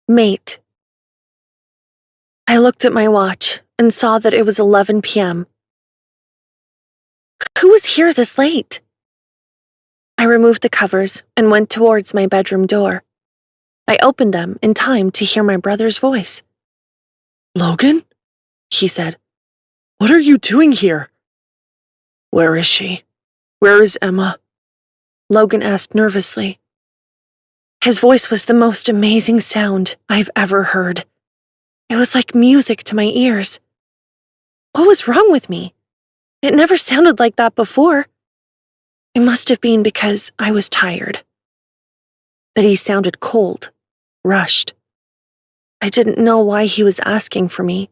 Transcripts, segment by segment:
Mate. I looked at my watch and saw that it was 11 p.m. Who was here this late? I removed the covers and went towards my bedroom door. I opened them in time to hear my brother's voice. "Logan?" he said. "What are you doing here?" "Where is she? Where is Emma?" Logan asked nervously. His voice was the most amazing sound I've ever heard. It was like music to my ears. What was wrong with me? It never sounded like that before. It must have been because I was tired. But he sounded cold, rushed. I didn't know why he was asking for me,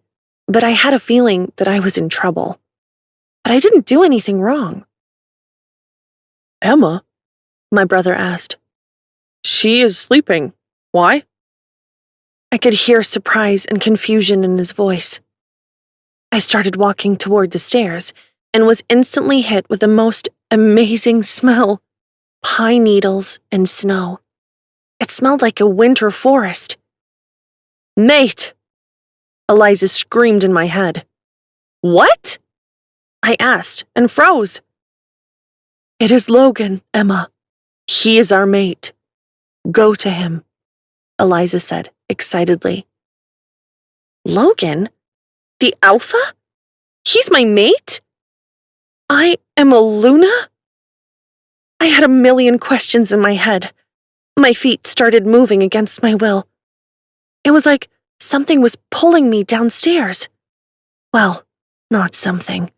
but I had a feeling that I was in trouble. But I didn't do anything wrong. "Emma?" my brother asked. "She is sleeping. Why?" I could hear surprise and confusion in his voice. I started walking toward the stairs and was instantly hit with the most amazing smell: pine needles and snow. It smelled like a winter forest. "Mate!" Eliza screamed in my head. "What?" I asked and froze. "It is Logan, Emma. He is our mate. Go to him," Eliza said excitedly. Logan? The alpha? He's my mate? I am a Luna? I had a million questions in my head. My feet started moving against my will. It was like something was pulling me downstairs. Well, not something.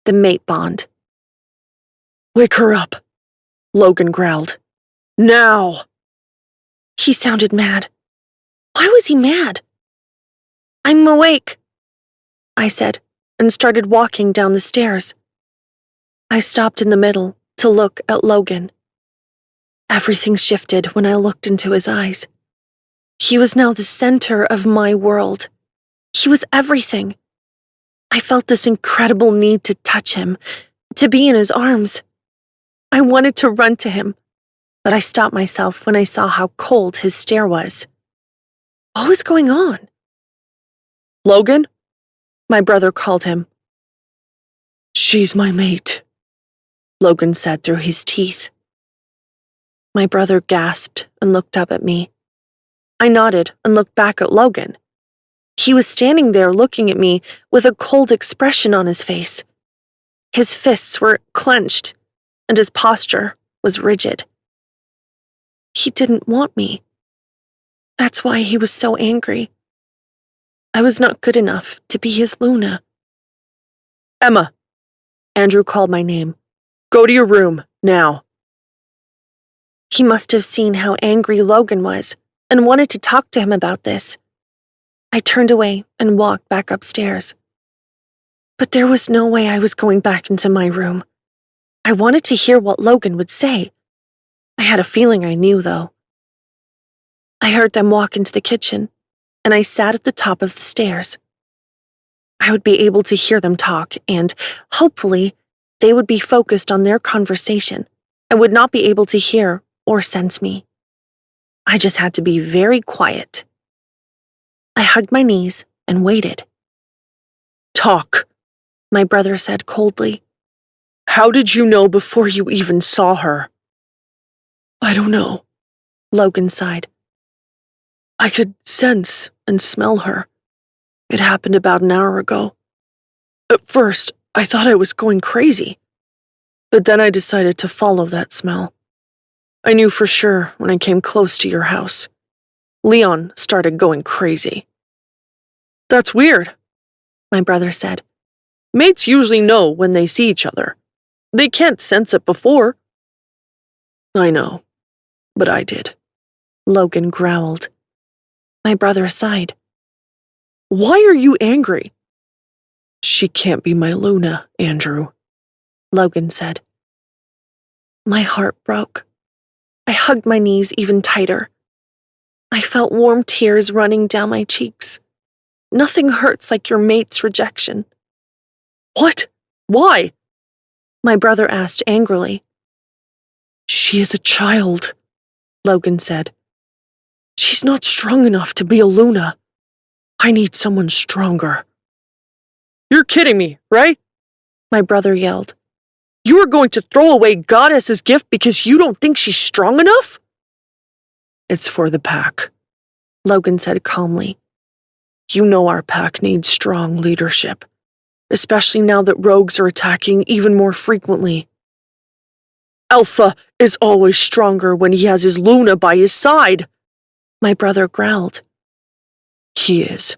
The mate bond. "Wake her up," Logan growled. "Now!" He sounded mad. Why was he mad? "I'm awake," I said, and started walking down the stairs. I stopped in the middle to look at Logan. Everything shifted when I looked into his eyes. He was now the center of my world. He was everything. I felt this incredible need to touch him, to be in his arms. I wanted to run to him, but I stopped myself when I saw how cold his stare was. What was going on? "Logan?" my brother called him. "She's my mate," Logan said through his teeth. My brother gasped and looked up at me. I nodded and looked back at Logan. He was standing there looking at me with a cold expression on his face. His fists were clenched, and his posture was rigid. He didn't want me. That's why he was so angry. I was not good enough to be his Luna. "Emma," Andrew called my name. "Go to your room, now." He must have seen how angry Logan was and wanted to talk to him about this. I turned away and walked back upstairs. But there was no way I was going back into my room. I wanted to hear what Logan would say. I had a feeling I knew, though. I heard them walk into the kitchen, and I sat at the top of the stairs. I would be able to hear them talk, and, hopefully, they would be focused on their conversation and would not be able to hear or sense me. I just had to be very quiet. I hugged my knees and waited. "Talk," my brother said coldly. "How did you know before you even saw her?" "I don't know," Logan sighed. "I could sense and smell her. It happened about an hour ago. At first, I thought I was going crazy, but then I decided to follow that smell. I knew for sure when I came close to your house. Leon started going crazy." "That's weird," my brother said. "Mates usually know when they see each other. They can't sense it before." "I know, but I did," Logan growled. My brother sighed. "Why are you angry?" "She can't be my Luna, Andrew," Logan said. My heart broke. I hugged my knees even tighter. I felt warm tears running down my cheeks. Nothing hurts like your mate's rejection. "What? Why?" my brother asked angrily. "She is a child," Logan said. She's not strong enough to be a Luna. I need someone stronger. You're kidding me, right? My brother yelled. You are going to throw away Goddess's gift because you don't think she's strong enough? It's for the pack, Logan said calmly. You know our pack needs strong leadership, especially now that rogues are attacking even more frequently. Alpha is always stronger when he has his Luna by his side, my brother growled. He is,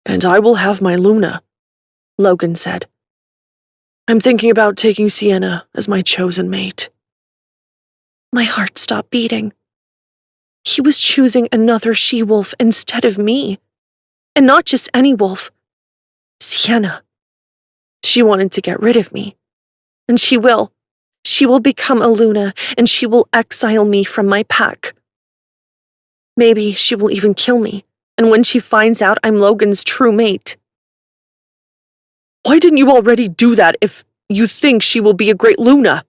and I will have my Luna, Logan said. I'm thinking about taking Sienna as my chosen mate. My heart stopped beating. He was choosing another she-wolf instead of me. And not just any wolf. Sienna. She wanted to get rid of me. And she will. She will become a Luna, and she will exile me from my pack. Maybe she will even kill me, and when she finds out I'm Logan's true mate. Why didn't you already do that if you think she will be a great Luna?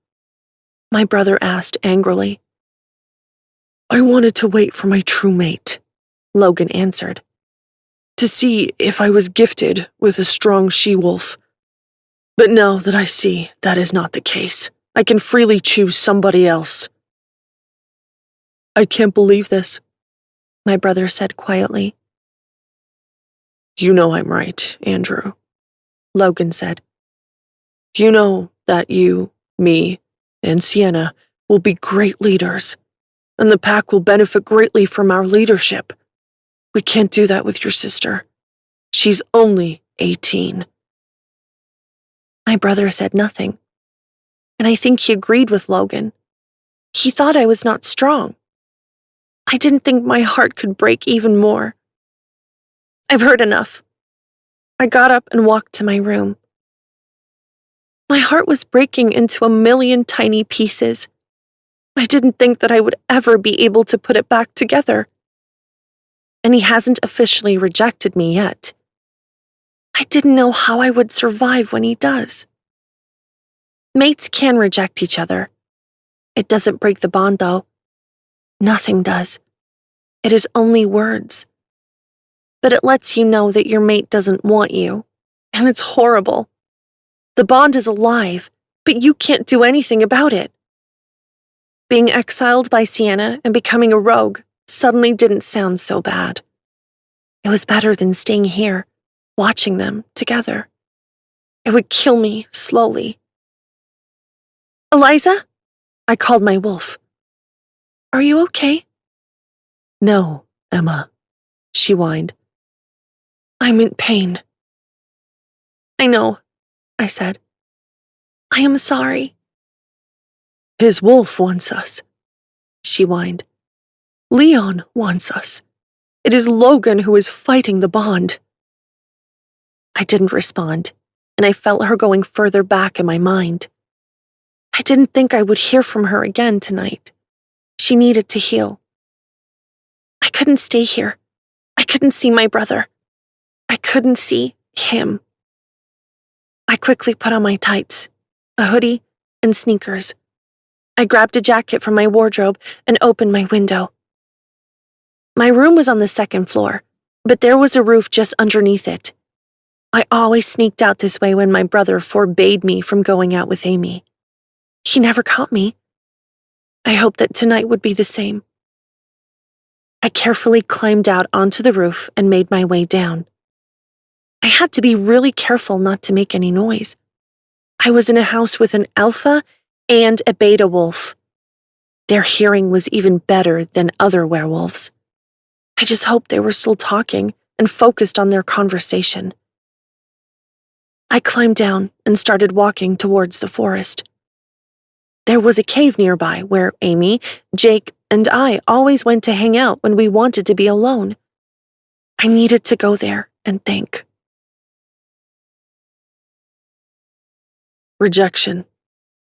My brother asked angrily. I wanted to wait for my true mate, Logan answered. To see if I was gifted with a strong she-wolf. But now that I see that is not the case, I can freely choose somebody else. I can't believe this, my brother said quietly. You know I'm right, Andrew, Logan said. You know that you, me, and Sienna will be great leaders, and the pack will benefit greatly from our leadership. We can't do that with your sister. She's only 18. My brother said nothing, and I think he agreed with Logan. He thought I was not strong. I didn't think my heart could break even more. I've heard enough. I got up and walked to my room. My heart was breaking into a million tiny pieces. I didn't think that I would ever be able to put it back together. And he hasn't officially rejected me yet. I didn't know how I would survive when he does. Mates can reject each other. It doesn't break the bond, though. Nothing does. It is only words. But it lets you know that your mate doesn't want you, and it's horrible. The bond is alive, but you can't do anything about it. Being exiled by Sienna and becoming a rogue suddenly didn't sound so bad. It was better than staying here, watching them together. It would kill me slowly. Eliza? I called my wolf. Are you okay? No, Emma, she whined. I'm in pain. I know, I said. I am sorry. His wolf wants us, she whined. Leon wants us. It is Logan who is fighting the bond. I didn't respond, and I felt her going further back in my mind. I didn't think I would hear from her again tonight. She needed to heal. I couldn't stay here. I couldn't see my brother. I couldn't see him. I quickly put on my tights, a hoodie, and sneakers. I grabbed a jacket from my wardrobe and opened my window. My room was on the second floor, but there was a roof just underneath it. I always sneaked out this way when my brother forbade me from going out with Amy. He never caught me. I hoped that tonight would be the same. I carefully climbed out onto the roof and made my way down. I had to be really careful not to make any noise. I was in a house with an alpha and a beta wolf. Their hearing was even better than other werewolves. I just hoped they were still talking and focused on their conversation. I climbed down and started walking towards the forest. There was a cave nearby where Amy, Jake, and I always went to hang out when we wanted to be alone. I needed to go there and think. Rejection.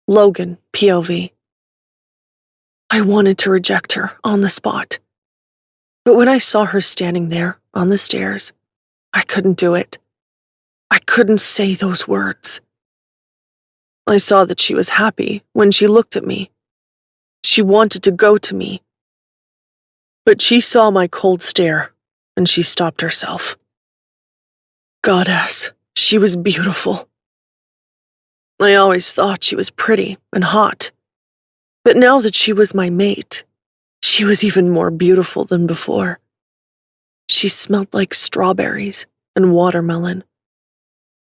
Logan, POV. I wanted to reject her on the spot. But when I saw her standing there on the stairs, I couldn't do it. I couldn't say those words. I saw that she was happy when she looked at me. She wanted to go to me. But she saw my cold stare, and she stopped herself. Goddess, she was beautiful. I always thought she was pretty and hot, but now that she was my mate, she was even more beautiful than before. She smelled like strawberries and watermelon.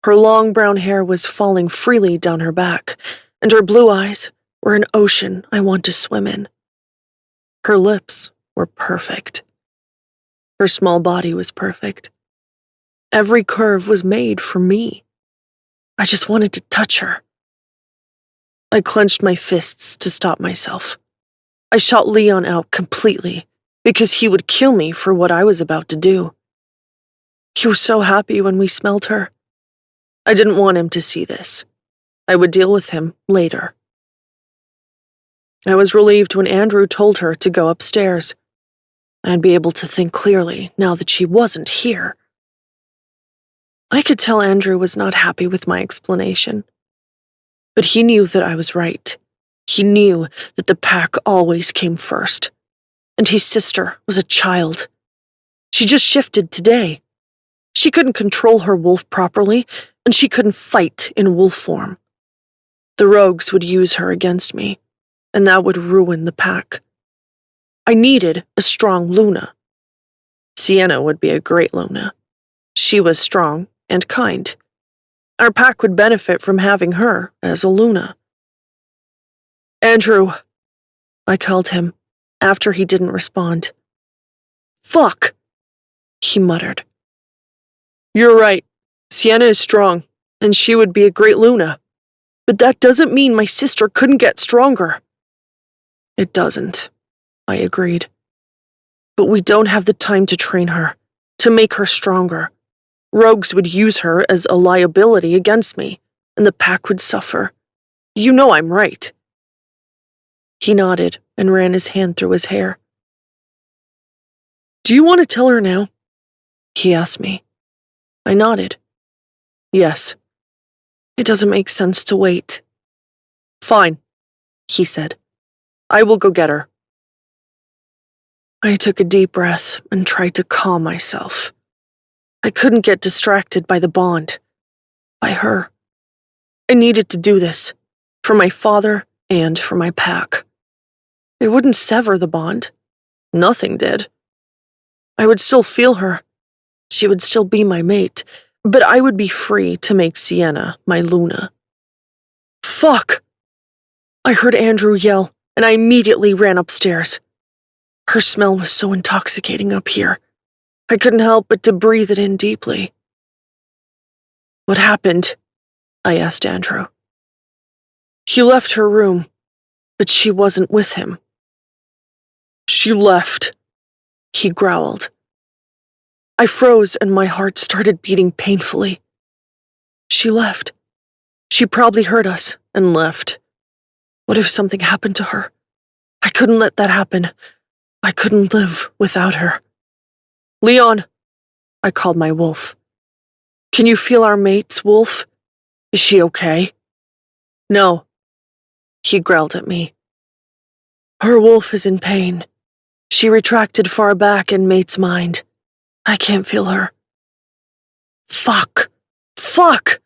Her long brown hair was falling freely down her back, and her blue eyes were an ocean I want to swim in. Her lips were perfect. Her small body was perfect. Every curve was made for me. I just wanted to touch her. I clenched my fists to stop myself. I shot Leon out completely because he would kill me for what I was about to do. He was so happy when we smelled her. I didn't want him to see this. I would deal with him later. I was relieved when Andrew told her to go upstairs. I'd be able to think clearly now that she wasn't here. I could tell Andrew was not happy with my explanation. But he knew that I was right. He knew that the pack always came first. And his sister was a child. She just shifted today. She couldn't control her wolf properly, and she couldn't fight in wolf form. The rogues would use her against me, and that would ruin the pack. I needed a strong Luna. Sienna would be a great Luna. She was strong and kind. Our pack would benefit from having her as a Luna. Andrew, I called him after he didn't respond. Fuck, he muttered. You're right. Sienna is strong, and she would be a great Luna. But that doesn't mean my sister couldn't get stronger. It doesn't, I agreed. But we don't have the time to train her, to make her stronger. Rogues would use her as a liability against me, and the pack would suffer. You know I'm right. He nodded and ran his hand through his hair. Do you want to tell her now? He asked me. I nodded. Yes. It doesn't make sense to wait. Fine, he said. I will go get her. I took a deep breath and tried to calm myself. I couldn't get distracted by the bond, by her. I needed to do this, for my father and for my pack. It wouldn't sever the bond. Nothing did. I would still feel her. She would still be my mate, but I would be free to make Sienna my Luna. Fuck! I heard Andrew yell, and I immediately ran upstairs. Her smell was so intoxicating up here. I couldn't help but to breathe it in deeply. What happened? I asked Andrew. He left her room, but she wasn't with him. She left, he growled. I froze and my heart started beating painfully. She left. She probably heard us and left. What if something happened to her? I couldn't let that happen. I couldn't live without her. Leon, I called my wolf. Can you feel our mate's wolf? Is she okay? No, he growled at me. Her wolf is in pain. She retracted far back in mate's mind. I can't feel her. Fuck! Fuck!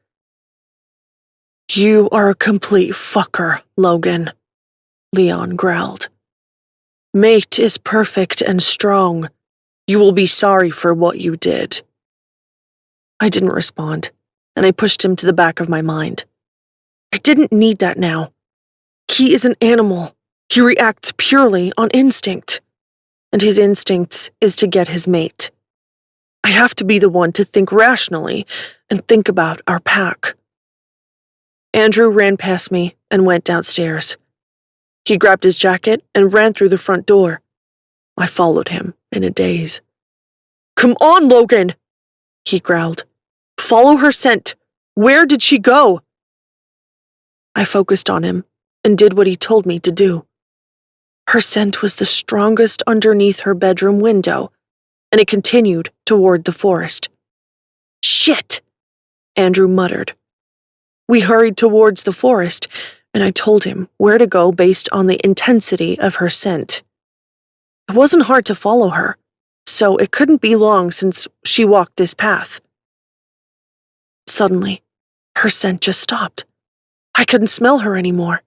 You are a complete fucker, Logan, Leon growled. Mate is perfect and strong. You will be sorry for what you did. I didn't respond, and I pushed him to the back of my mind. I didn't need that now. He is an animal. He reacts purely on instinct. And his instinct is to get his mate. I have to be the one to think rationally and think about our pack. Andrew ran past me and went downstairs. He grabbed his jacket and ran through the front door. I followed him in a daze. Come on, Logan, he growled. Follow her scent. Where did she go? I focused on him and did what he told me to do. Her scent was the strongest underneath her bedroom window, and it continued toward the forest. Shit, Andrew muttered. We hurried towards the forest, and I told him where to go based on the intensity of her scent. It wasn't hard to follow her, so it couldn't be long since she walked this path. Suddenly, her scent just stopped. I couldn't smell her anymore.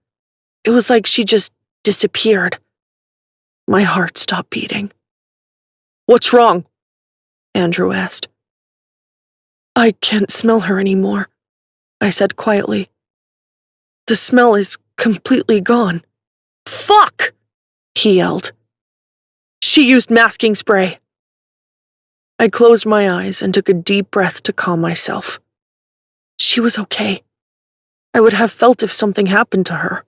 It was like she just disappeared. My heart stopped beating. "What's wrong?" Andrew asked. "I can't smell her anymore," I said quietly. "The smell is completely gone." "Fuck!" he yelled. "She used masking spray." I closed my eyes and took a deep breath to calm myself. She was okay. I would have felt if something happened to her.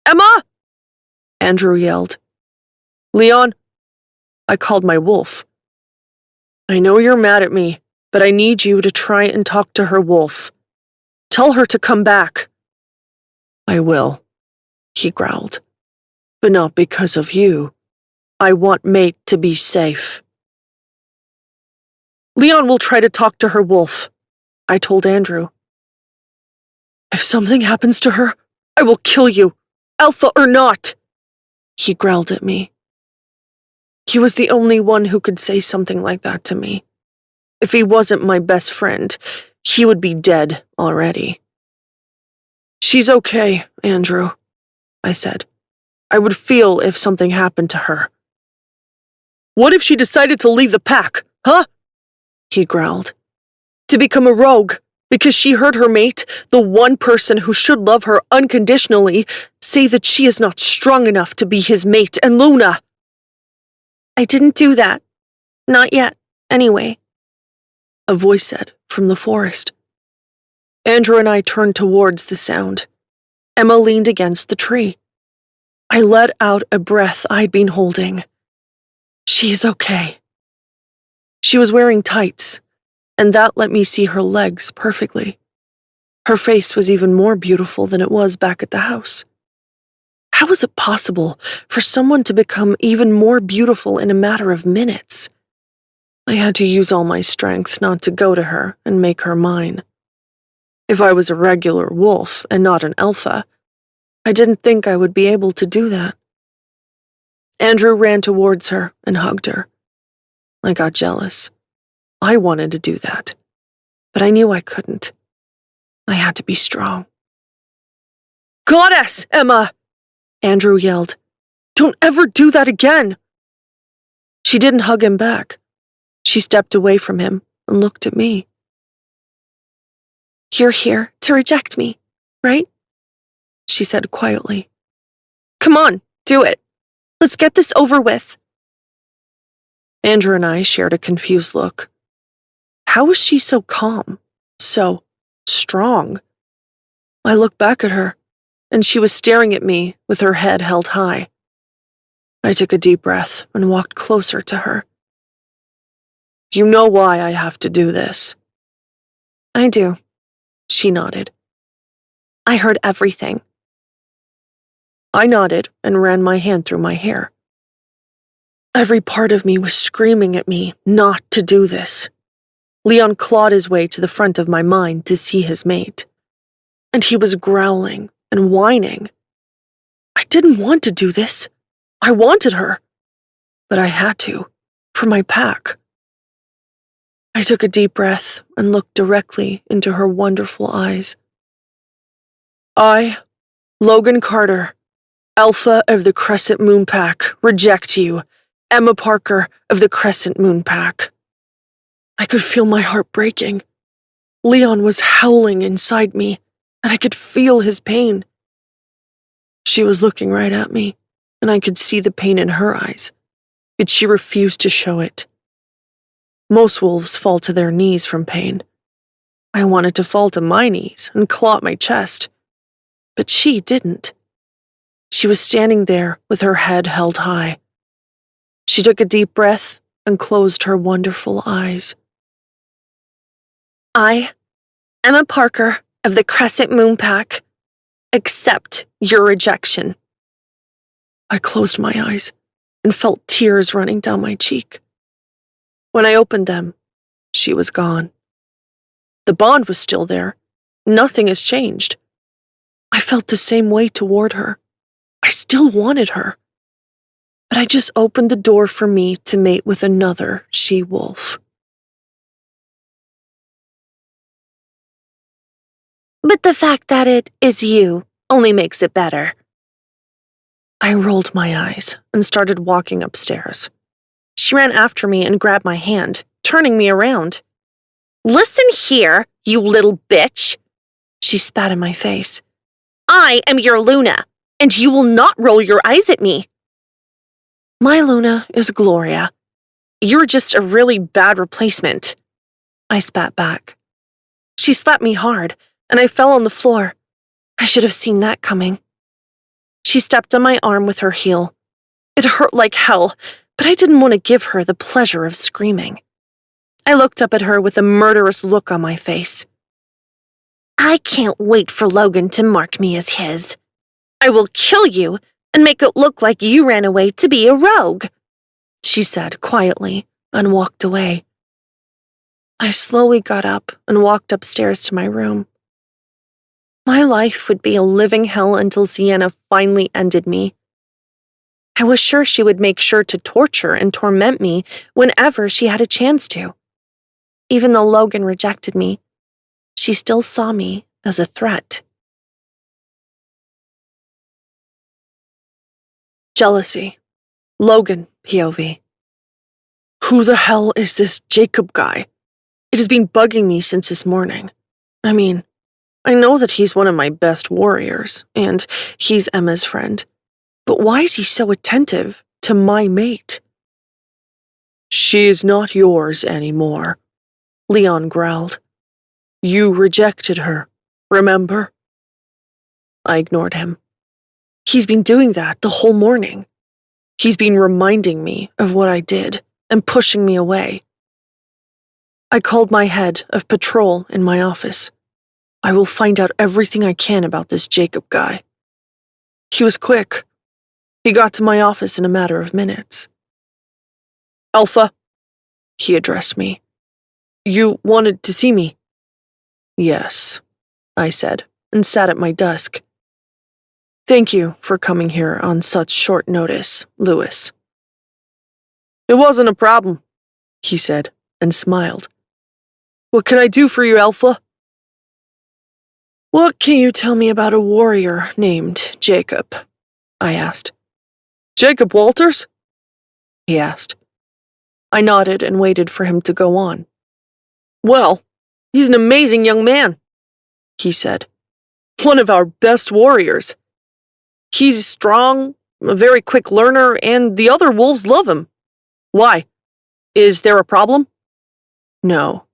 "Emma!" Andrew yelled. "Leon!" I called my wolf. "I know you're mad at me, but I need you to try and talk to her, Wolf. Tell her to come back." "I will," he growled. "But not because of you. I want Mate to be safe." "Leon will try to talk to her, Wolf," I told Andrew. "If something happens to her, I will kill you, Alpha or not," he growled at me. He was the only one who could say something like that to me. If he wasn't my best friend, he would be dead already. "She's okay, Andrew," I said. "I would feel if something happened to her." "What if she decided to leave the pack, huh?" he growled. "To become a rogue, because she heard her mate, the one person who should love her unconditionally, say that she is not strong enough to be his mate and Luna." "I didn't do that. Not yet, anyway," a voice said from the forest. Andrew and I turned towards the sound. Emma leaned against the tree. I let out a breath I'd been holding. She's okay. She was wearing tights, and that let me see her legs perfectly. Her face was even more beautiful than it was back at the house. How was it possible for someone to become even more beautiful in a matter of minutes? I had to use all my strength not to go to her and make her mine. If I was a regular wolf and not an alpha, I didn't think I would be able to do that. Andrew ran towards her and hugged her. I got jealous. I wanted to do that, but I knew I couldn't. I had to be strong. "Goddess, Emma!" Andrew yelled. "Don't ever do that again!" She didn't hug him back. She stepped away from him and looked at me. "You're here to reject me, right?" she said quietly. "Come on, do it. Let's get this over with." Andrew and I shared a confused look. How was she so calm, so strong? I looked back at her, and she was staring at me with her head held high. I took a deep breath and walked closer to her. "You know why I have to do this?" "I do," she nodded. "I heard everything." I nodded and ran my hand through my hair. Every part of me was screaming at me not to do this. Leon clawed his way to the front of my mind to see his mate. And he was growling and whining. I didn't want to do this. I wanted her. But I had to, for my pack. I took a deep breath and looked directly into her wonderful eyes. "I, Logan Carter, Alpha of the Crescent Moon Pack, reject you, Emma Parker of the Crescent Moon Pack." I could feel my heart breaking. Leon was howling inside me, and I could feel his pain. She was looking right at me, and I could see the pain in her eyes, but she refused to show it. Most wolves fall to their knees from pain. I wanted to fall to my knees and claw at my chest, but she didn't. She was standing there with her head held high. She took a deep breath and closed her wonderful eyes. "I, Emma Parker of the Crescent Moon Pack, accept your rejection." I closed my eyes and felt tears running down my cheek. When I opened them, she was gone. The bond was still there. Nothing has changed. I felt the same way toward her. I still wanted her. but I just opened the door for me to mate with another she-wolf. But the fact that it is you only makes it better. I rolled my eyes and started walking upstairs. She ran after me and grabbed my hand, turning me around. Listen here, you little bitch, she spat in my face. I am your Luna, and you will not roll your eyes at me. My Luna is Gloria. You're just a really bad replacement, I spat back. She slapped me hard, and I fell on the floor. I should have seen that coming. She stepped on my arm with her heel. It hurt like hell, but I didn't want to give her the pleasure of screaming. I looked up at her with a murderous look on my face. I can't wait for Logan to mark me as his. I will kill you and make it look like you ran away to be a rogue, she said quietly and walked away. I slowly got up and walked upstairs to my room. My life would be a living hell until Sienna finally ended me. I was sure she would make sure to torture and torment me whenever she had a chance to. Even though Logan rejected me, she still saw me as a threat. Jealousy. Logan, POV. Who the hell is this Jacob guy? It has been bugging me since this morning. I mean, I know that he's one of my best warriors, and he's Emma's friend. But why is he so attentive to my mate? She is not yours anymore, Leon growled. You rejected her, remember? I ignored him. He's been doing that the whole morning. He's been reminding me of what I did and pushing me away. I called my head of patrol in my office. I will find out everything I can about this Jacob guy. He was quick. He got to my office in a matter of minutes. Alpha, he addressed me. You wanted to see me? Yes, I said, and sat at my desk. Thank you for coming here on such short notice, Lewis. It wasn't a problem, he said, and smiled. What can I do for you, Alpha? What can you tell me about a warrior named Jacob? I asked. Jacob Walters? He asked. I nodded and waited for him to go on. Well, he's an amazing young man, he said. One of our best warriors. He's strong, a very quick learner, and the other wolves love him. Why? Is there a problem? No,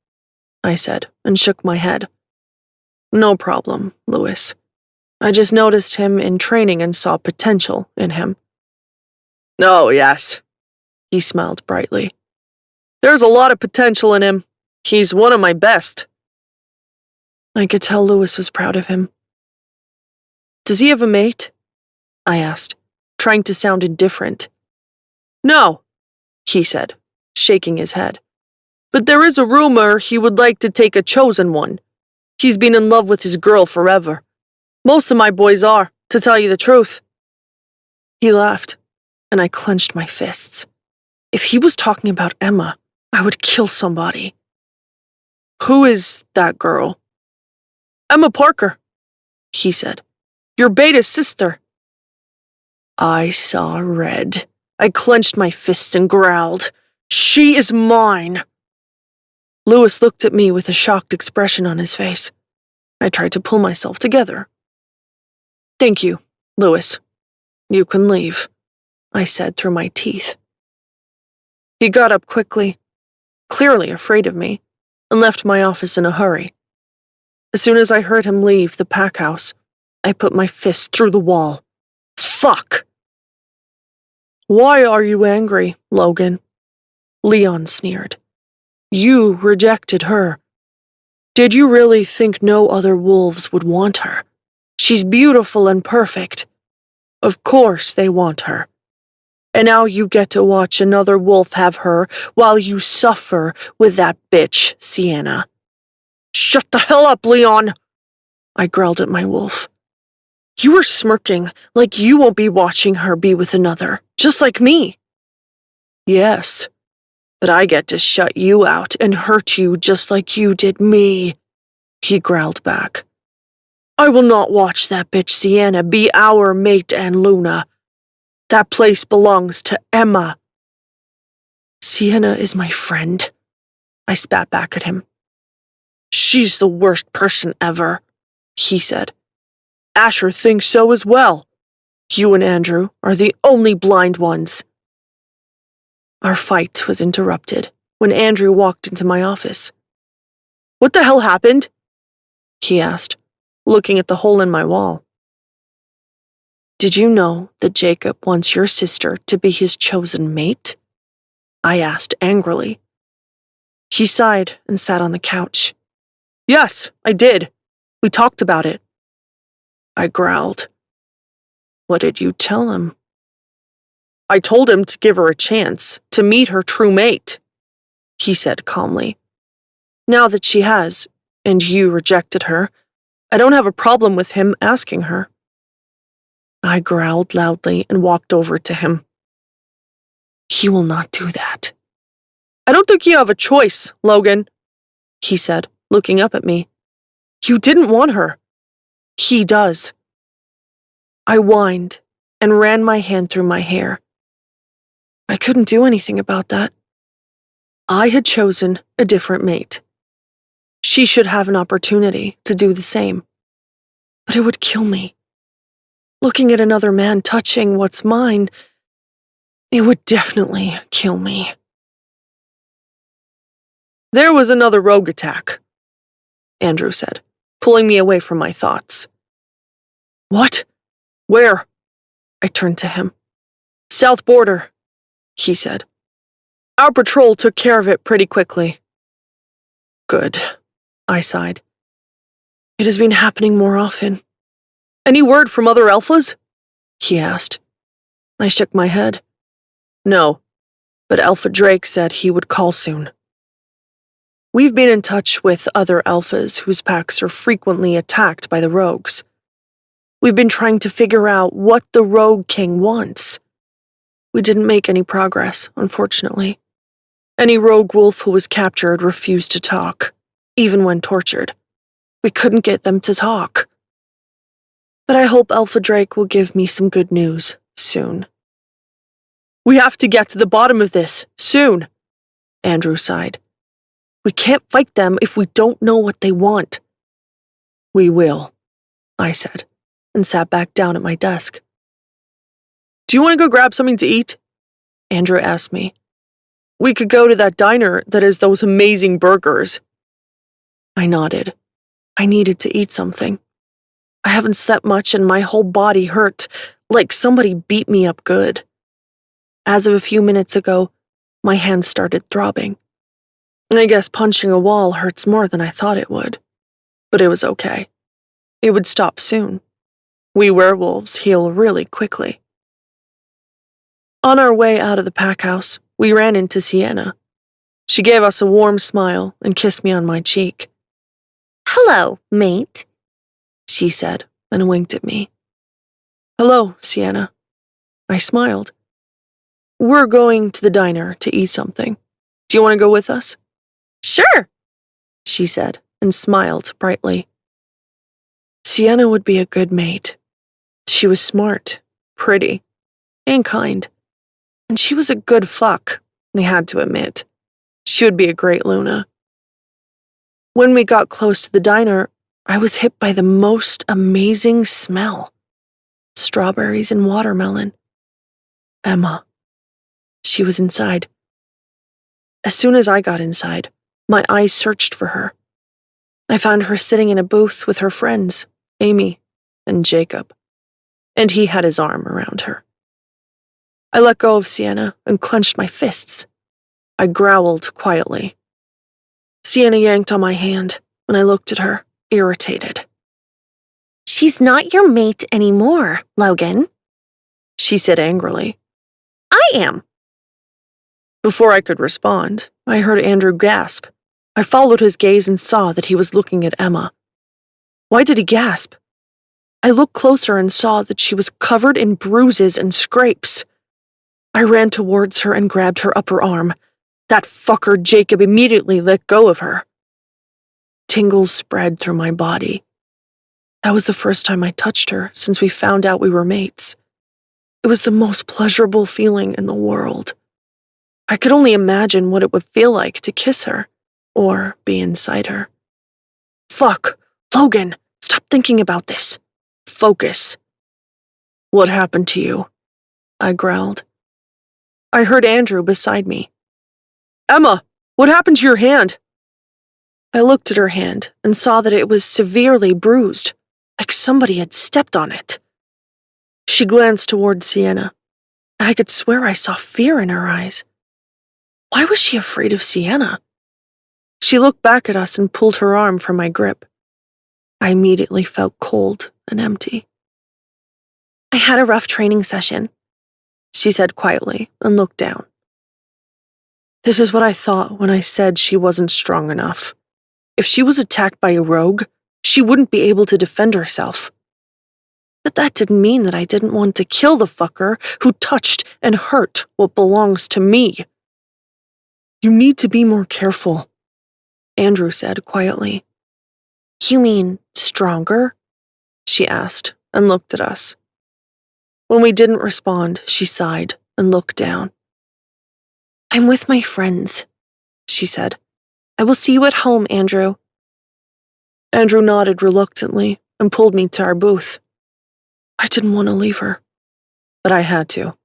I said, and shook my head. No problem, Lewis. I just noticed him in training and saw potential in him. Oh, yes, he smiled brightly. There's a lot of potential in him. He's one of my best. I could tell Lewis was proud of him. Does he have a mate? I asked, trying to sound indifferent. No, he said, shaking his head. But there is a rumor he would like to take a chosen one. He's been in love with his girl forever. Most of my boys are, to tell you the truth. He laughed, and I clenched my fists. If he was talking about Emma, I would kill somebody. Who is that girl? Emma Parker, he said. Your beta's sister. I saw red. I clenched my fists and growled. She is mine. Lewis looked at me with a shocked expression on his face. I tried to pull myself together. Thank you, Lewis. You can leave, I said through my teeth. He got up quickly, clearly afraid of me, and left my office in a hurry. As soon as I heard him leave the pack house, I put my fist through the wall. Fuck! Why are you angry, Logan? Leon sneered. You rejected her. Did you really think no other wolves would want her? She's beautiful and perfect. Of course they want her. And now you get to watch another wolf have her while you suffer with that bitch, Sienna. Shut the hell up, Leon! I growled at my wolf. You were smirking like you won't be watching her be with another, Just like me. Yes, but I get to shut you out and hurt you just like you did me, he growled back. I will not watch that bitch Sienna be our mate and Luna. That place belongs to Emma. Sienna is my friend, I spat back at him. She's the worst person ever, he said. Asher thinks so as well. You and Andrew are the only blind ones. Our fight was interrupted when Andrew walked into my office. What the hell happened? He asked, looking at the hole in my wall. Did you know that Jacob wants your sister to be his chosen mate? I asked angrily. He sighed and sat on the couch. Yes, I did. We talked about it. I growled. What did you tell him? I told him to give her a chance to meet her true mate, he said calmly. Now that she has, and you rejected her, I don't have a problem with him asking her. I growled loudly and walked over to him. He will not do that. I don't think you have a choice, Logan, he said, looking up at me. You didn't want her. He does. I whined and ran my hand through my hair. I couldn't do anything about that. I had chosen a different mate. She should have an opportunity to do the same. But it would kill me. Looking at another man touching what's mine, it would definitely kill me. There was another rogue attack, Andrew said, pulling me away from my thoughts. What? Where? I turned to him. South border, he said. Our patrol took care of it pretty quickly. Good, I sighed. It has been happening more often. Any word from other alphas? He asked. I shook my head. No, but Alpha Drake said he would call soon. We've been in touch with other alphas whose packs are frequently attacked by the rogues. We've been trying to figure out what the Rogue King wants. We didn't make any progress, unfortunately. Any rogue wolf who was captured refused to talk, even when tortured. We couldn't get them to talk. But I hope Alpha Drake will give me some good news soon. We have to get to the bottom of this, soon, Andrew sighed. We can't fight them if we don't know what they want. We will, I said, and sat back down at my desk. Do you want to go grab something to eat? Andrew asked me. We could go to that diner that has those amazing burgers. I nodded. I needed to eat something. I haven't slept much and my whole body hurt, like somebody beat me up good. As of a few minutes ago, my hand started throbbing. I guess punching a wall hurts more than I thought it would. But it was okay. It would stop soon. We werewolves heal really quickly. On our way out of the pack house, we ran into Sienna. She gave us a warm smile and kissed me on my cheek. Hello, mate, she said and winked at me. Hello, Sienna. I smiled. We're going to the diner to eat something. Do you want to go with us? Sure, she said and smiled brightly. Sienna would be a good mate. She was smart, pretty, and kind. And she was a good fuck, I had to admit. She would be a great Luna. When we got close to the diner, I was hit by the most amazing smell. Strawberries and watermelon. Emma. She was inside. As soon as I got inside, my eyes searched for her. I found her sitting in a booth with her friends, Amy and Jacob, and he had his arm around her. I let go of Sienna and clenched my fists. I growled quietly. Sienna yanked on my hand when I looked at her, irritated. She's not your mate anymore, Logan, she said angrily. I am. Before I could respond, I heard Andrew gasp. I followed his gaze and saw that he was looking at Emma. Why did he gasp? I looked closer and saw that she was covered in bruises and scrapes. I ran towards her and grabbed her upper arm. That fucker Jacob immediately let go of her. Tingles spread through my body. That was the first time I touched her since we found out we were mates. It was the most pleasurable feeling in the world. I could only imagine what it would feel like to kiss her or be inside her. Fuck, Logan, stop thinking about this. Focus. What happened to you? I growled. I heard Andrew beside me. Emma, what happened to your hand? I looked at her hand and saw that it was severely bruised, like somebody had stepped on it. She glanced toward Sienna, and I could swear I saw fear in her eyes. Why was she afraid of Sienna? She looked back at us and pulled her arm from my grip. I immediately felt cold and empty. I had a rough training session, she said quietly and looked down. This is what I thought when I said she wasn't strong enough. If she was attacked by a rogue, she wouldn't be able to defend herself. But that didn't mean that I didn't want to kill the fucker who touched and hurt what belongs to me. You need to be more careful, Andrew said quietly. You mean stronger? She asked and looked at us. When we didn't respond, she sighed and looked down. I'm with my friends, she said. I will see you at home, Andrew. Andrew nodded reluctantly and pulled me to our booth. I didn't want to leave her, but I had to.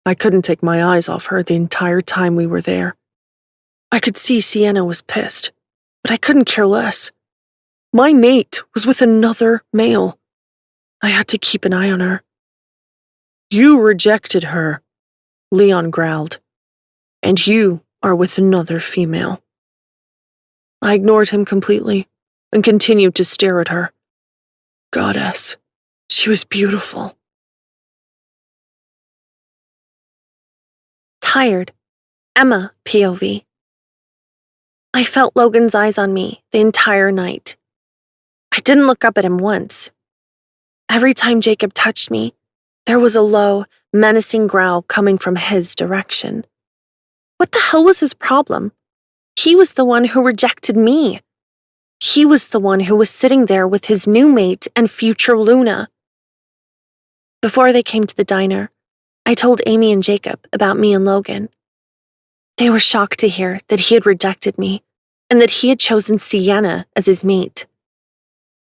I couldn't take my eyes off her the entire time we were there. I could see Sienna was pissed, but I couldn't care less. My mate was with another male. I had to keep an eye on her. You rejected her, Leon growled, and you are with another female. I ignored him completely and continued to stare at her. Goddess, she was beautiful. Tired. Emma, POV. I felt Logan's eyes on me the entire night. I didn't look up at him once. Every time Jacob touched me, there was a low, menacing growl coming from his direction. What the hell was his problem? He was the one who rejected me. He was the one who was sitting there with his new mate and future Luna. Before they came to the diner, I told Amy and Jacob about me and Logan. They were shocked to hear that he had rejected me and that he had chosen Sienna as his mate.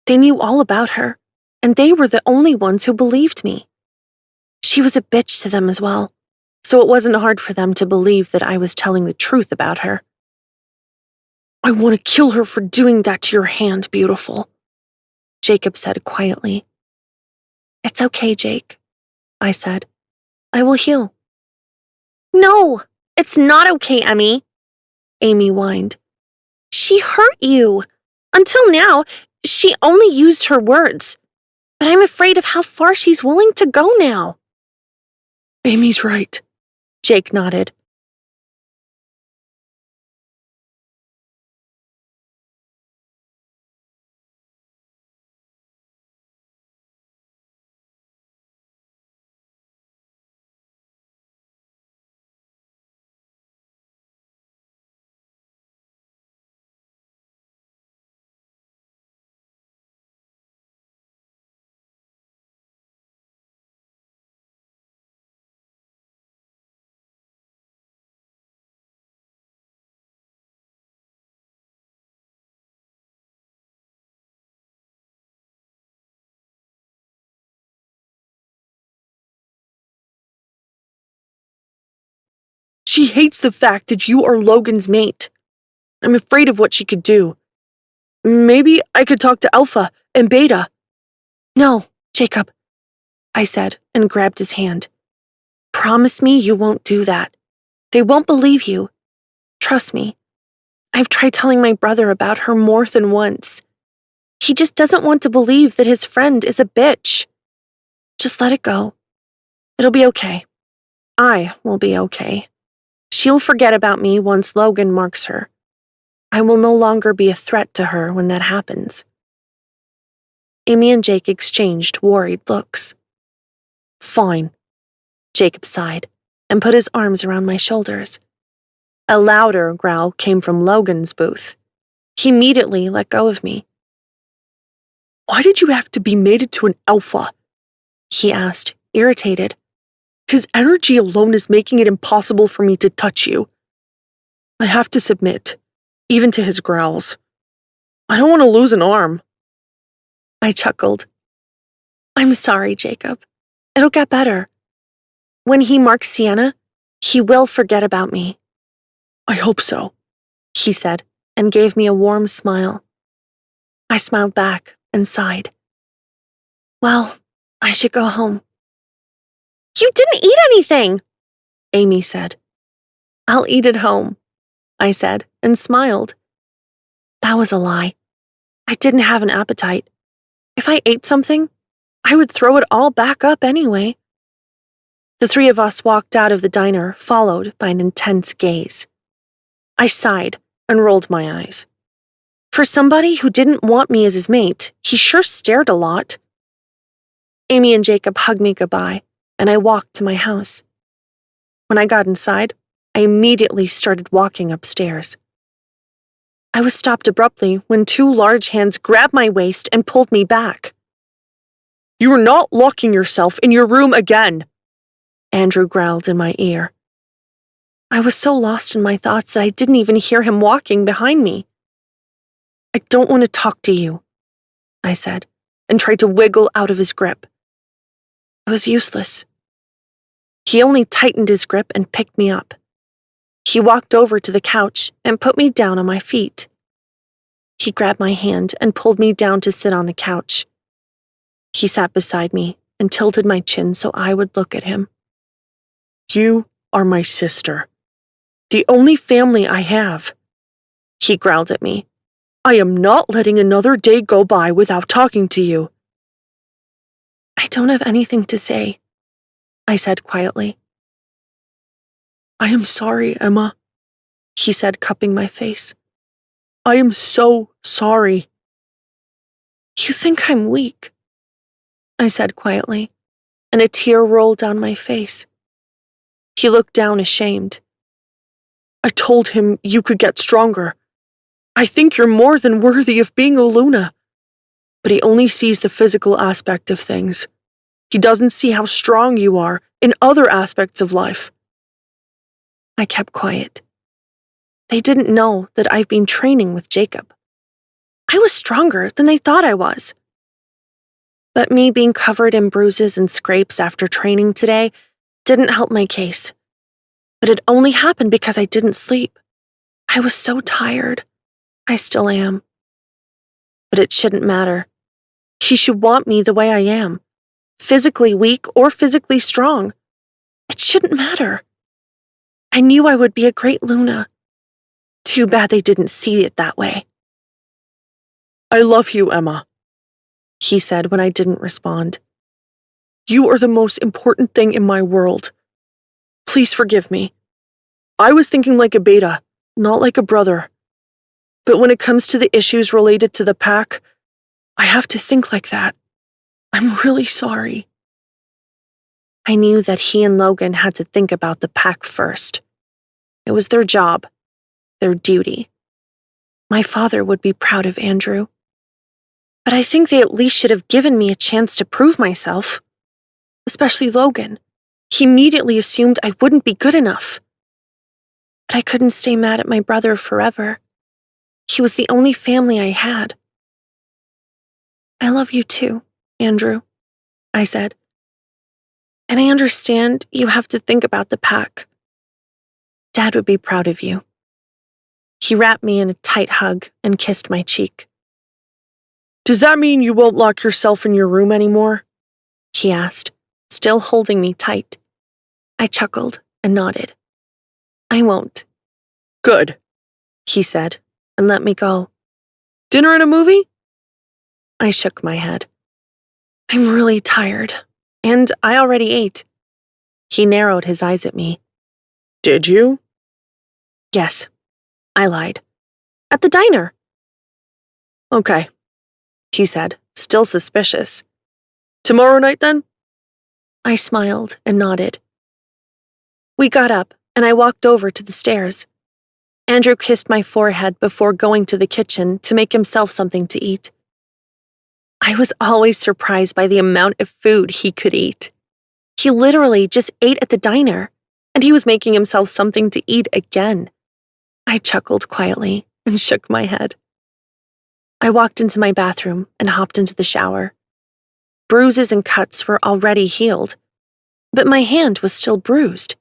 They knew all about her, and they were the only ones who believed me. She was a bitch to them as well, so it wasn't hard for them to believe that I was telling the truth about her. I want to kill her for doing that to your hand, beautiful, Jacob said quietly. It's okay, Jake, I said. I will heal. No, it's not okay, Emmy, Amy whined. She hurt you. Until now, she only used her words, but I'm afraid of how far she's willing to go now. Amy's right, Jake nodded. She hates the fact that you are Logan's mate. I'm afraid of what she could do. Maybe I could talk to Alpha and Beta. No, Jacob, I said and grabbed his hand. Promise me you won't do that. They won't believe you. Trust me. I've tried telling my brother about her more than once. He just doesn't want to believe that his friend is a bitch. Just let it go. It'll be okay. I will be okay. She'll forget about me once Logan marks her. I will no longer be a threat to her when that happens. Amy and Jake exchanged worried looks. Fine, Jacob sighed. and put his arms around my shoulders. A louder growl came from Logan's booth. He immediately let go of me. Why did you have to be mated to an alpha? He asked, irritated. His energy alone is making it impossible for me to touch you. I have to submit, even to his growls. I don't want to lose an arm. I chuckled. I'm sorry, Jacob. It'll get better. When he marks Sienna, he will forget about me. I hope so, he said, and gave me a warm smile. I smiled back and sighed. Well, I should go home. You didn't eat anything, Amy said. I'll eat at home, I said, and smiled. That was a lie. I didn't have an appetite. If I ate something, I would throw it all back up anyway. The three of us walked out of the diner, followed by an intense gaze. I sighed and rolled my eyes. For somebody who didn't want me as his mate, he sure stared a lot. Amy and Jacob hugged me goodbye, and I walked to my house. When I got inside, I immediately started walking upstairs. I was stopped abruptly when two large hands grabbed my waist and pulled me back. You are not locking yourself in your room again, Andrew growled in my ear. I was so lost in my thoughts that I didn't even hear him walking behind me. I don't want to talk to you, I said, and tried to wiggle out of his grip. It was useless. He only tightened his grip and picked me up. He walked over to the couch and put me down on my feet. He grabbed my hand and pulled me down to sit on the couch. He sat beside me and tilted my chin so I would look at him. You are my sister. The only family I have. He growled at me. I am not letting another day go by without talking to you. I don't have anything to say, I said quietly. I am sorry, Emma, he said, cupping my face. I am so sorry. You think I'm weak, I said quietly, and a tear rolled down my face. He looked down ashamed. I told him you could get stronger. I think you're more than worthy of being a Luna. But he only sees the physical aspect of things. He doesn't see how strong you are in other aspects of life. I kept quiet. They didn't know that I've been training with Jacob. I was stronger than they thought I was. But me being covered in bruises and scrapes after training today didn't help my case. But it only happened because I didn't sleep. I was so tired. I still am. But it shouldn't matter. He should want me the way I am, physically weak or physically strong. It shouldn't matter. I knew I would be a great Luna. Too bad they didn't see it that way. I love you, Emma, he said when I didn't respond. You are the most important thing in my world. Please forgive me. I was thinking like a beta, not like a brother. But when it comes to the issues related to the pack, I have to think like that. I'm really sorry. I knew that he and Logan had to think about the pack first. It was their job, their duty. My father would be proud of Andrew. But I think they at least should have given me a chance to prove myself. Especially Logan. He immediately assumed I wouldn't be good enough. But I couldn't stay mad at my brother forever. He was the only family I had. I love you too, Andrew, I said. And I understand you have to think about the pack. Dad would be proud of you. He wrapped me in a tight hug and kissed my cheek. Does that mean you won't lock yourself in your room anymore? He asked, still holding me tight. I chuckled and nodded. I won't. Good, he said, and let me go. Dinner and a movie? I shook my head. I'm really tired, and I already ate. He narrowed his eyes at me. Did you? Yes, I lied. At the diner. Okay, he said, still suspicious. Tomorrow night then? I smiled and nodded. We got up, and I walked over to the stairs. Andrew kissed my forehead before going to the kitchen to make himself something to eat. I was always surprised by the amount of food he could eat. He literally just ate at the diner, and he was making himself something to eat again. I chuckled quietly and shook my head. I walked into my bathroom and hopped into the shower. Bruises and cuts were already healed, but my hand was still bruised.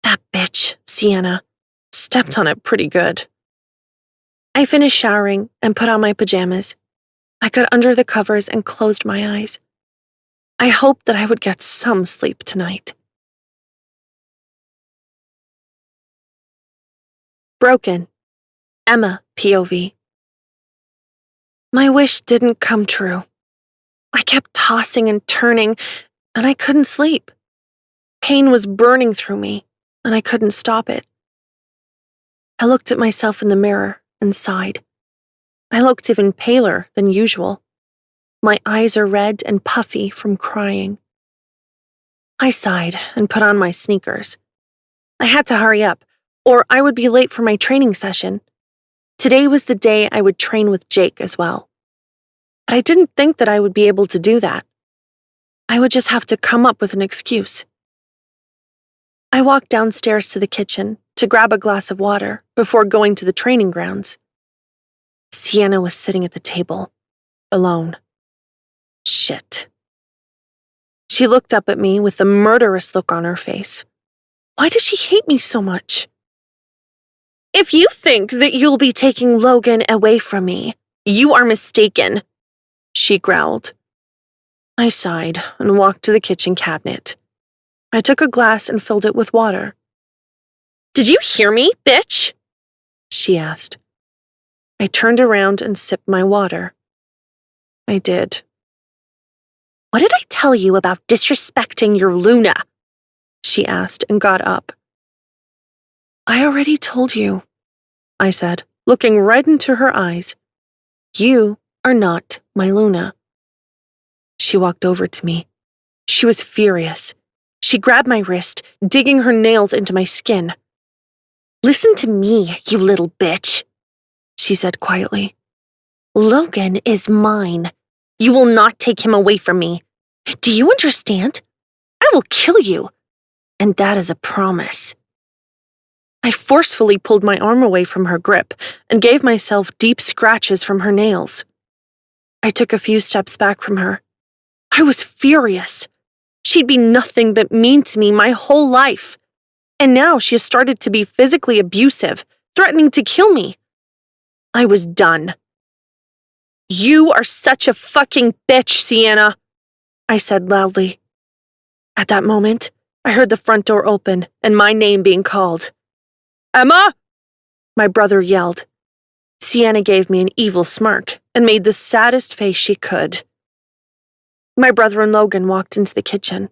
That bitch, Sienna, stepped on it pretty good. I finished showering and put on my pajamas. I got under the covers and closed my eyes. I hoped that I would get some sleep tonight. Broken. Emma, POV. My wish didn't come true. I kept tossing and turning, and I couldn't sleep. Pain was burning through me, and I couldn't stop it. I looked at myself in the mirror and sighed. I looked even paler than usual. My eyes are red and puffy from crying. I sighed and put on my sneakers. I had to hurry up, or I would be late for my training session. Today was the day I would train with Jake as well. But I didn't think that I would be able to do that. I would just have to come up with an excuse. I walked downstairs to the kitchen to grab a glass of water before going to the training grounds. Sienna was sitting at the table, alone. Shit. She looked up at me with a murderous look on her face. Why does she hate me so much? If you think that you'll be taking Logan away from me, you are mistaken, she growled. I sighed and walked to the kitchen cabinet. I took a glass and filled it with water. Did you hear me, bitch? She asked. I turned around and sipped my water. I did. What did I tell you about disrespecting your Luna? She asked and got up. I already told you, I said, looking right into her eyes. You are not my Luna. She walked over to me. She was furious. She grabbed my wrist, digging her nails into my skin. Listen to me, you little bitch, she said quietly. Logan is mine. You will not take him away from me. Do you understand? I will kill you. And that is a promise. I forcefully pulled my arm away from her grip and gave myself deep scratches from her nails. I took a few steps back from her. I was furious. She'd been nothing but mean to me my whole life. And now she has started to be physically abusive, threatening to kill me. I was done. You are such a fucking bitch, Sienna, I said loudly. At that moment, I heard the front door open and my name being called. Emma! My brother yelled. Sienna gave me an evil smirk and made the saddest face she could. My brother and Logan walked into the kitchen.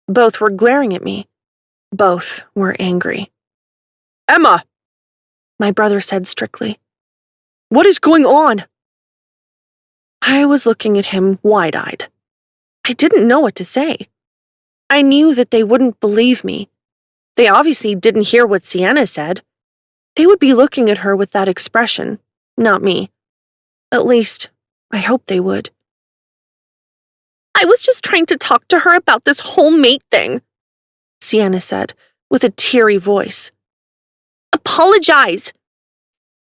Both were glaring at me. Both were angry. Emma! My brother said strictly. What is going on? I was looking at him wide-eyed. I didn't know what to say. I knew that they wouldn't believe me. They obviously didn't hear what Sienna said. They would be looking at her with that expression, not me. At least, I hope they would. I was just trying to talk to her about this whole mate thing, Sienna said, with a teary voice. Apologize.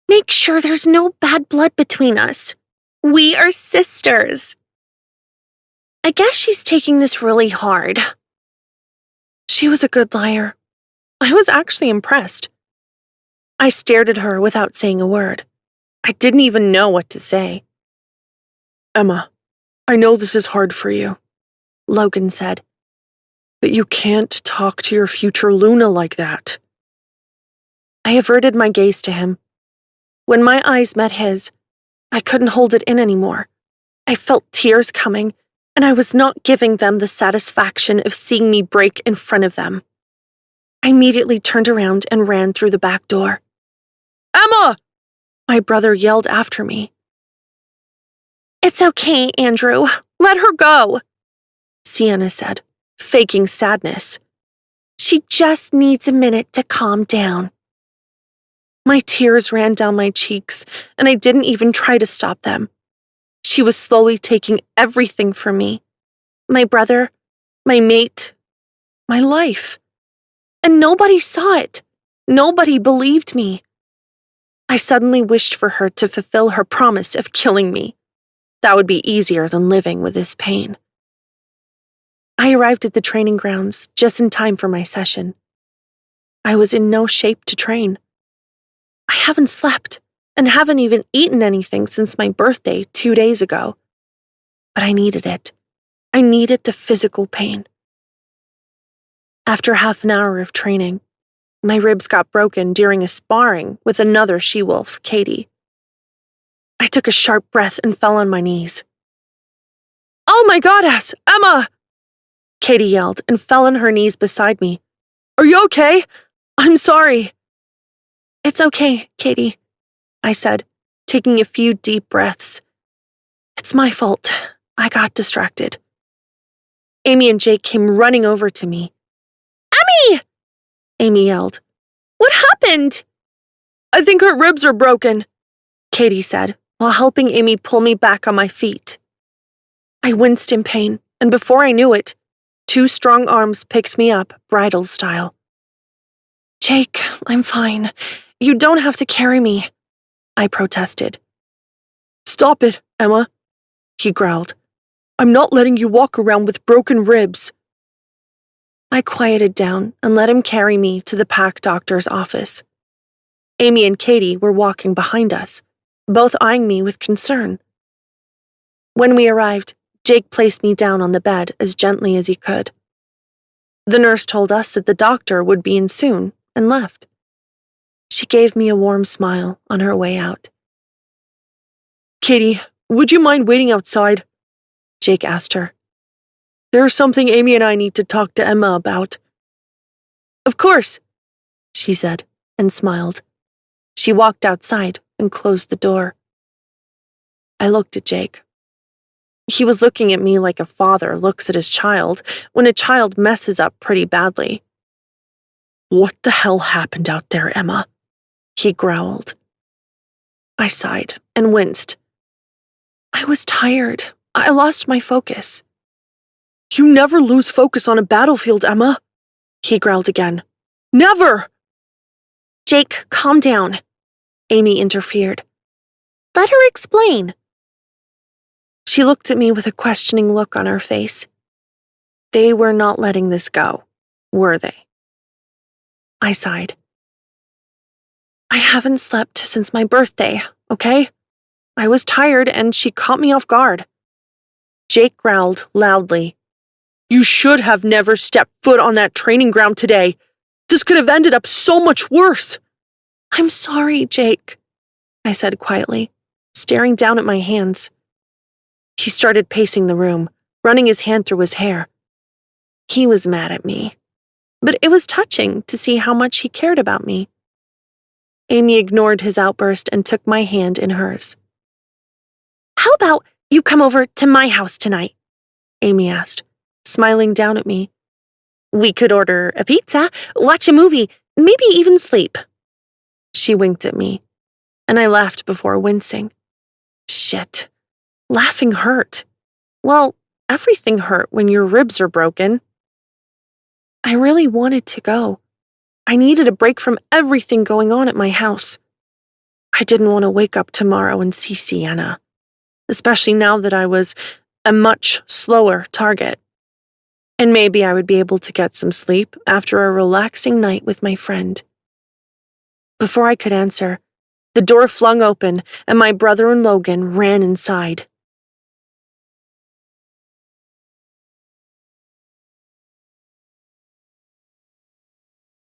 Make sure there's no bad blood between us. We are sisters. I guess she's taking this really hard. She was a good liar. I was actually impressed. I stared at her without saying a word. I didn't even know what to say. Emma, I know this is hard for you, Logan said. But you can't talk to your future Luna like that. I averted my gaze to him. When my eyes met his, I couldn't hold it in anymore. I felt tears coming, and I was not giving them the satisfaction of seeing me break in front of them. I immediately turned around and ran through the back door. Emma! My brother yelled after me. It's okay, Andrew. Let her go, Sienna said, faking sadness. She just needs a minute to calm down. My tears ran down my cheeks, and I didn't even try to stop them. She was slowly taking everything from me. My brother, my mate, my life. And nobody saw it. Nobody believed me. I suddenly wished for her to fulfill her promise of killing me. That would be easier than living with this pain. I arrived at the training grounds just in time for my session. I was in no shape to train. I haven't slept and haven't even eaten anything since my birthday 2 days ago. But I needed it. I needed the physical pain. After half an hour of training, my ribs got broken during a sparring with another she-wolf, Katie. I took a sharp breath and fell on my knees. "Oh my goddess, Emma!" Katie yelled and fell on her knees beside me. "Are you okay? I'm sorry." "It's okay, Katie," I said, taking a few deep breaths. "It's my fault. I got distracted." Amy and Jake came running over to me. "Emmy!" Amy yelled. "What happened?" "I think her ribs are broken," Katie said, while helping Amy pull me back on my feet. I winced in pain, and before I knew it, 2 strong arms picked me up, bridal style. "Jake, I'm fine. You don't have to carry me," I protested. "Stop it, Emma," he growled. "I'm not letting you walk around with broken ribs." I quieted down and let him carry me to the pack doctor's office. Amy and Katie were walking behind us, both eyeing me with concern. When we arrived, Jake placed me down on the bed as gently as he could. The nurse told us that the doctor would be in soon and left. She gave me a warm smile on her way out. "Katie, would you mind waiting outside?" Jake asked her. "There's something Amy and I need to talk to Emma about." "Of course," she said and smiled. She walked outside and closed the door. I looked at Jake. He was looking at me like a father looks at his child when a child messes up pretty badly. "What the hell happened out there, Emma?" he growled. I sighed and winced. "I was tired. I lost my focus." "You never lose focus on a battlefield, Emma," he growled again. "Never!" "Jake, calm down," Amy interfered. "Let her explain." She looked at me with a questioning look on her face. They were not letting this go, were they? I sighed. "I haven't slept since my birthday, okay? I was tired and she caught me off guard." Jake growled loudly. "You should have never stepped foot on that training ground today. This could have ended up so much worse." "I'm sorry, Jake," I said quietly, staring down at my hands. He started pacing the room, running his hand through his hair. He was mad at me, but it was touching to see how much he cared about me. Amy ignored his outburst and took my hand in hers. "How about you come over to my house tonight?" Amy asked, smiling down at me. "We could order a pizza, watch a movie, maybe even sleep." She winked at me, and I laughed before wincing. Shit, laughing hurt. Well, everything hurt when your ribs are broken. I really wanted to go. I needed a break from everything going on at my house. I didn't want to wake up tomorrow and see Sienna, especially now that I was a much slower target. And maybe I would be able to get some sleep after a relaxing night with my friend. Before I could answer, the door flung open and my brother and Logan ran inside.